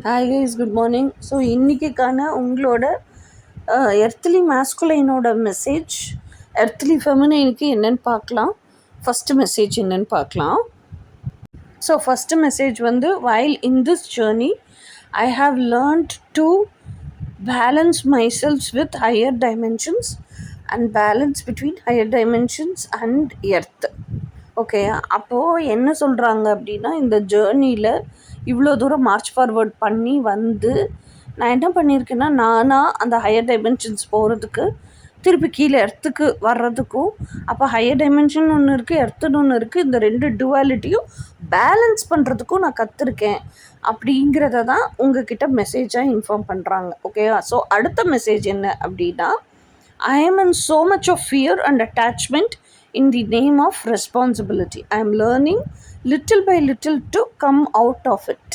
Hi guys, good morning. So இன்றைக்கிக்கான உங்களோட earthly மேஸ்குலைனோட மெசேஜ், எர்த்லி ஃபெமினைனுக்கு என்னென்னு பார்க்கலாம். ஃபஸ்ட்டு மெசேஜ் என்னென்னு பார்க்கலாம். ஸோ ஃபஸ்ட்டு மெசேஜ் வந்து, while in this journey I have learned to balance myself with higher dimensions and balance between higher dimensions and earth. Okay, அப்போது என்ன சொல்கிறாங்க அப்படின்னா, இந்த ஜேர்னியில் இவ்வளோ தூரம் மார்ச் ஃபார்வர்ட் பண்ணி வந்து நான் என்ன பண்ணியிருக்கேன்னா, நானாக அந்த ஹையர் டைமென்ஷன்ஸ் போகிறதுக்கு, திருப்பி கீழே எர்த்துக்கு வர்றதுக்கும், அப்போ ஹையர் டைமென்ஷன் ஒன்று இருக்குது, எர்த்துன்னு ஒன்று இருக்குது, இந்த ரெண்டு டுவாலிட்டியும் பேலன்ஸ் பண்ணுறதுக்கும் நான் கற்றுருக்கேன் அப்படிங்கிறத தான் உங்ககிட்ட மெசேஜாக இன்ஃபார்ம் பண்ணுறாங்க. ஓகே, ஸோ அடுத்த மெசேஜ் என்ன அப்படின்னா, I am in so much of fear and attachment in the name of responsibility. I am learning little by little to come out of it.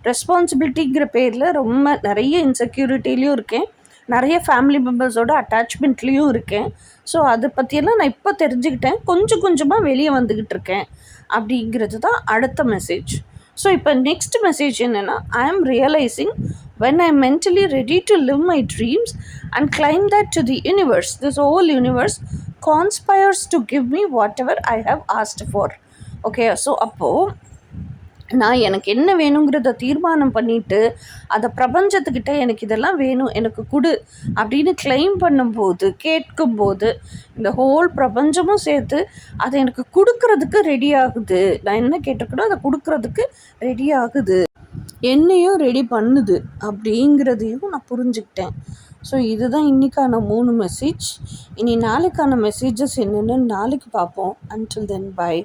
ரெஸ்பான்சிபிலிட்டிங்கிற பேரில் ரொம்ப நிறைய இன்செக்யூரிட்டிலையும் இருக்கேன், நிறைய ஃபேமிலி மெம்பர்ஸோட அட்டாச்மெண்ட்லேயும் இருக்கேன். ஸோ அதை பற்றியெல்லாம் நான் இப்போ தெரிஞ்சுக்கிட்டேன், கொஞ்சம் கொஞ்சமாக வெளியே வந்துக்கிட்டு இருக்கேன் அப்படிங்கிறது தான் அடுத்த மெசேஜ். ஸோ இப்போ நெக்ஸ்ட் மெசேஜ் என்னென்னா, ஐ ஆம் realising when I am mentally ready to live my dreams and climb that to the universe, this whole universe conspires to give me whatever I have asked for. Okay, so அப்போது நான் எனக்கு என்ன வேணுங்கிறத தீர்மானம் பண்ணிவிட்டு அதை பிரபஞ்சத்துக்கிட்ட எனக்கு இதெல்லாம் வேணும், எனக்கு கொடு அப்படின்னு கிளைம் பண்ணும்போது, கேட்கும்போது, இந்த ஹோல் பிரபஞ்சமும் சேர்த்து அதை எனக்கு கொடுக்கறதுக்கு ரெடி ஆகுது. நான் என்ன கேட்டிருக்கனோ அதை கொடுக்கறதுக்கு ரெடி ஆகுது, என்னையும் ரெடி பண்ணுது அப்படிங்கிறதையும் நான் புரிஞ்சுக்கிட்டேன். ஸோ இதுதான் இன்றைக்கான 3 மெசேஜ். இனி நாளைக்கான மெசேஜஸ் என்னென்னு நாளைக்கு பார்ப்போம். Until then, by.